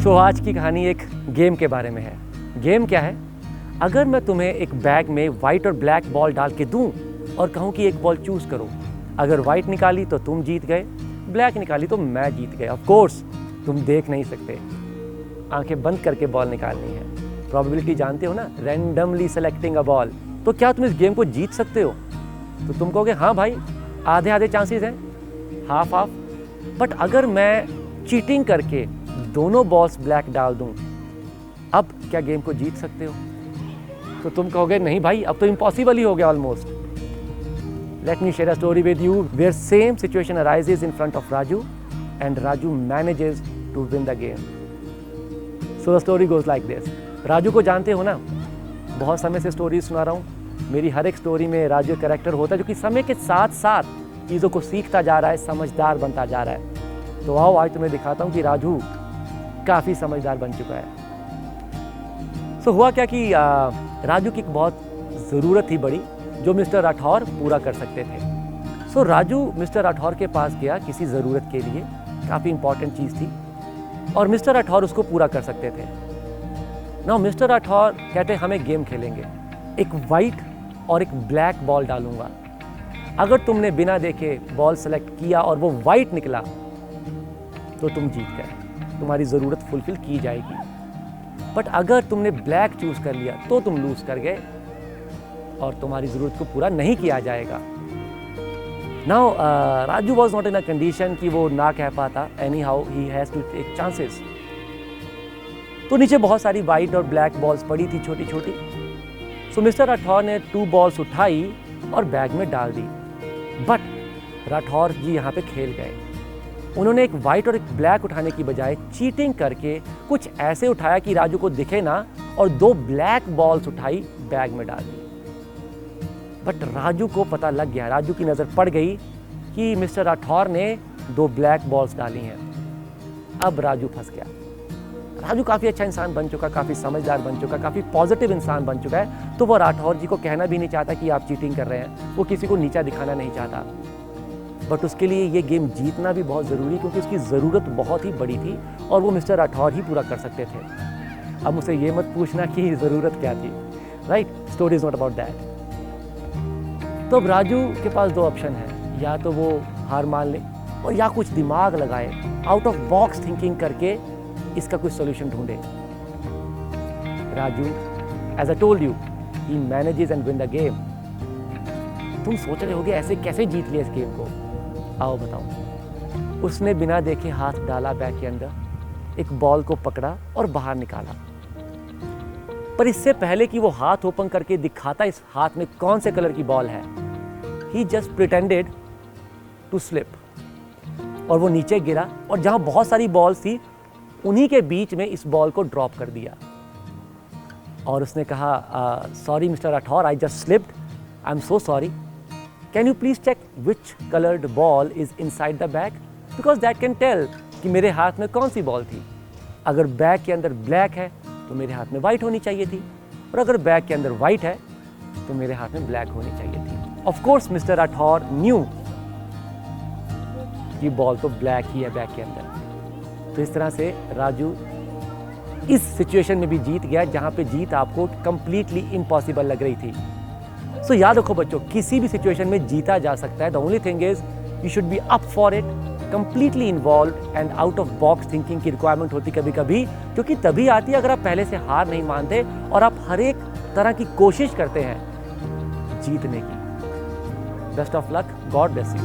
सो आज की कहानी एक गेम के बारे में है। गेम क्या है? अगर मैं तुम्हें एक बैग में वाइट और ब्लैक बॉल डाल के दूं और कहूं कि एक बॉल चूज करो, अगर वाइट निकाली तो तुम जीत गए, ब्लैक निकाली तो मैं जीत गया। ऑफ कोर्स तुम देख नहीं सकते, आंखें बंद करके बॉल निकालनी है। प्रोबेबिलिटी जानते हो ना, रैंडमली सेलेक्टिंग अ बॉल। तो क्या तुम इस गेम को जीत सकते हो? तो तुम कहोगे हाँ भाई, आधे आधे चांसेस हैं, हाफ हाफ। बट अगर मैं चीटिंग करके दोनों बॉल्स ब्लैक डाल दूं, अब क्या गेम को जीत सकते हो? तो तुम कहोगे नहीं भाई, अब तो इम्पॉसिबल ही हो गया almost. Let me share a story with you where same situation arises in front of Raju and Raju manages to win the game. So the story goes like this. Raju को जानते हो ना, बहुत समय से स्टोरी सुना रहा हूँ। मेरी हर एक स्टोरी में राजू कैरेक्टर होता है जो कि समय के साथ साथ चीज़ों को सीखता जा रहा है, समझदार बनता जा रहा है। तो आओ आज तुम्हें दिखाता हूँ कि राजू काफ़ी समझदार बन चुका है। सो हुआ क्या कि राजू की एक बहुत ज़रूरत थी बड़ी, जो मिस्टर राठौर पूरा कर सकते थे। सो राजू मिस्टर राठौर के पास गया किसी ज़रूरत के लिए, काफ़ी इंपॉर्टेंट चीज़ थी और मिस्टर राठौर उसको पूरा कर सकते थे। ना मिस्टर राठौर कहते हम एक गेम खेलेंगे, एक वाइट और एक ब्लैक बॉल डालूंगा। अगर तुमने बिना देखे बॉल सेलेक्ट किया और वो वाइट निकला तो तुम जीत गए, तुम्हारी ज़रूरत फुलफिल की जाएगी। बट अगर तुमने ब्लैक चूज़ कर लिया तो तुम लूज कर गए और तुम्हारी ज़रूरत को पूरा नहीं किया जाएगा। Now Raju was not in a condition कि वो ना कह पाता। Anyhow he has to take chances. तो नीचे बहुत सारी वाइट और ब्लैक बॉल्स पड़ी थी, छोटी छोटी। सो मिस्टर राठौर ने 2 बॉल्स उठाई और बैग में डाल दी। बट राठौर जी यहाँ पे खेल गए। उन्होंने एक वाइट और एक ब्लैक उठाने की बजाय चीटिंग करके कुछ ऐसे उठाया कि राजू को दिखे ना, और 2 ब्लैक बॉल्स उठाई, बैग में डाल दी। बट राजू को पता लग गया, राजू की नज़र पड़ गई कि मिस्टर राठौर ने 2 ब्लैक बॉल्स डाली हैं। अब राजू फंस गया। राजू काफ़ी अच्छा इंसान बन चुका, काफ़ी समझदार बन चुका, काफ़ी पॉजिटिव इंसान बन चुका है। तो वो राठौर जी को कहना भी नहीं चाहता कि आप चीटिंग कर रहे हैं, वो किसी को नीचा दिखाना नहीं चाहता। बट उसके लिए ये गेम जीतना भी बहुत ज़रूरी, क्योंकि उसकी ज़रूरत बहुत ही बड़ी थी और वो मिस्टर राठौर ही पूरा कर सकते थे। अब मुझसे ये मत पूछना कि ज़रूरत क्या थी, right? Story is not about that. तो अब राजू के पास 2 ऑप्शन है, या तो वो हार मान ले और या कुछ दिमाग लगाए, आउट ऑफ बॉक्स थिंकिंग करके इसका कुछ सॉल्यूशन ढूंढे। Raju, as I told you, he manages and win the game. तुम सोच रहे होगे ऐसे कैसे जीत लिया इस गेम को? आओ बताऊं। उसने बिना देखे हाथ डाला बैग के अंदर, एक बॉल को पकड़ा और बाहर निकाला। पर इससे पहले कि वो हाथ ओपन करके दिखाता इस हाथ में कौन से कलर की बॉल है, ही जस्ट प्रिटेंडेड टू स्लिप और वो नीचे गिरा और जहां बहुत सारी बॉल्स थी उन्हीं के बीच में इस बॉल को ड्रॉप कर दिया। और उसने कहा, sorry mister Rathore, I just slipped, I am so sorry, can you please check which coloured ball is inside the bag, because that can tell कि मेरे हाथ में कौन सी बॉल थी। अगर बैग के अंदर ब्लैक है तो मेरे हाथ में वाइट होनी चाहिए थी, और अगर बैग के अंदर वाइट है तो मेरे हाथ में ब्लैक होनी चाहिए थी। Of course mister Rathore new कि बॉल तो ब्लैक ही है बैग के अंदर। तो इस तरह से राजू इस सिचुएशन में भी जीत गया, जहां पे जीत आपको कंप्लीटली इम्पॉसिबल लग रही थी। सो याद रखो बच्चों, किसी भी सिचुएशन में जीता जा सकता है। The only thing is you should be up for it, completely involve and out of box thinking की रिक्वायरमेंट होती कभी कभी, क्योंकि तभी आती है अगर आप पहले से हार नहीं मानते और आप हर एक तरह की कोशिश करते हैं जीतने की। Best of luck, God bless you.